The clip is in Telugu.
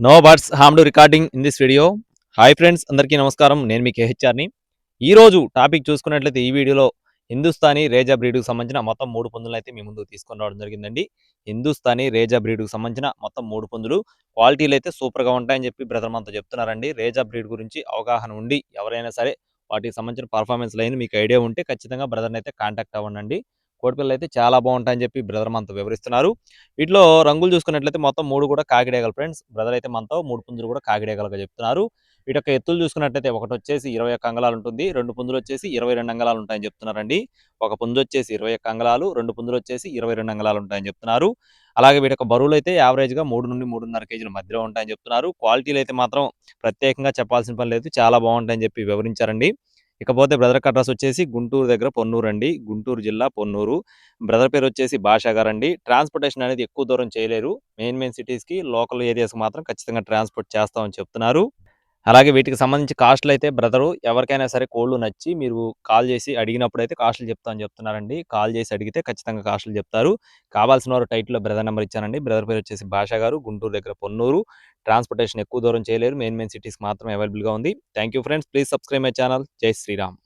No birds harmed recording in this video. Hi friends, అందరికీ నమస్కారం. నేను మీ కేహెచ్ఆర్ని. ఈరోజు టాపిక్ చూసుకున్నట్లయితే ఈ వీడియోలో హిందుస్థానీ రేజా బ్రీడ్కి సంబంధించిన మొత్తం 3 పుంజులను అయితే మీ ముందు తీసుకొని రావడం జరిగిందండి. హిందుస్థానీ రేజా బ్రీడ్కి సంబంధించిన మొత్తం 3 పుంజులు క్వాలిటీలు అయితే సూపర్గా ఉంటాయని చెప్పి బ్రదర్ మనతో చెప్తున్నారండి. రేజా బ్రీడ్ గురించి అవగాహన ఉండి ఎవరైనా సరే వాటికి సంబంధించిన పర్ఫార్మెన్స్ లైన్ మీకు ఐడియా ఉంటే ఖచ్చితంగా బ్రదర్ని అయితే కాంటాక్ట్ అవ్వండి. కోడిపిల్లలు అయితే చాలా బాగుంటాయని చెప్పి బ్రదర్ మనతో వివరిస్తున్నారు. వీటిలో రంగులు చూసుకున్నట్లయితే మొత్తం 3 కూడా కాకిడేగలు ఫ్రెండ్స్. బ్రదర్ అయితే మనతో 3 పుంజులు కూడా కాకిడేగలుగా చెప్తున్నారు. వీటి యొక్క ఎత్తులు చూసుకున్నట్లయితే ఒకటి వచ్చేసి 21 అంగళాలు ఉంటుంది, 2 పుంజులు వచ్చేసి 22 అంగళాలు ఉంటాయని చెప్తున్నారండి. ఒక పుంజు వచ్చేసి 21 అంగళాలు, 2 పుంజులు వచ్చేసి 22 అంగళాలు ఉంటాయని చెప్తున్నారు. అలాగే వీటి యొక్క బరువులు అయితే యావరేజ్గా 3 నుండి 3.5 కేజీల మధ్యలో ఉంటాయని చెప్తున్నారు. క్వాలిటీలు అయితే మాత్రం ప్రత్యేకంగా చెప్పాల్సిన పని లేదు, చాలా బాగుంటాయని చెప్పి వివరించారండి. ఇకపోతే బ్రదర్ అడ్రస్ వచ్చేసి గుంటూరు దగ్గర పొన్నూరు అండి, గుంటూరు జిల్లా పొన్నూరు. బ్రదర్ పేరు వచ్చేసి భాషా గారండి. ట్రాన్స్పోర్టేషన్ అనేది ఎక్కువ దూరం చేయలేరు. మెయిన్ సిటీస్కి, లోకల్ ఏరియాస్కి మాత్రం ఖచ్చితంగా ట్రాన్స్పోర్ట్ చేస్తామని చెప్తున్నారు. అలాగే వీటికి సంబంధించి కాస్ట్లు అయితే బ్రదరు ఎవరికైనా సరే కోళ్ళు నచ్చి మీరు కాల్ చేసి అడిగినప్పుడు అయితే కాస్ట్లు చెప్తామని చెప్తున్నారండి. కాల్ చేసి అడిగితే ఖచ్చితంగా కాస్ట్లు చెప్తారు. కావాల్సిన వారు టైటిల్లో బ్రదర్ నెంబర్ ఇచ్చానండి. బ్రదర్ పేరు వచ్చేసి భాషా గారు, గుంటూరు దగ్గర పొన్నూరు. ట్రాన్స్పోర్టేషన్ ఎక్కువ దూరం చేయలేరు, మెయిన్ సిటీస్కి మాత్రం అవైలబుల్గా ఉంది. Thank you friends, please subscribe my channel. జై శ్రీరామ్.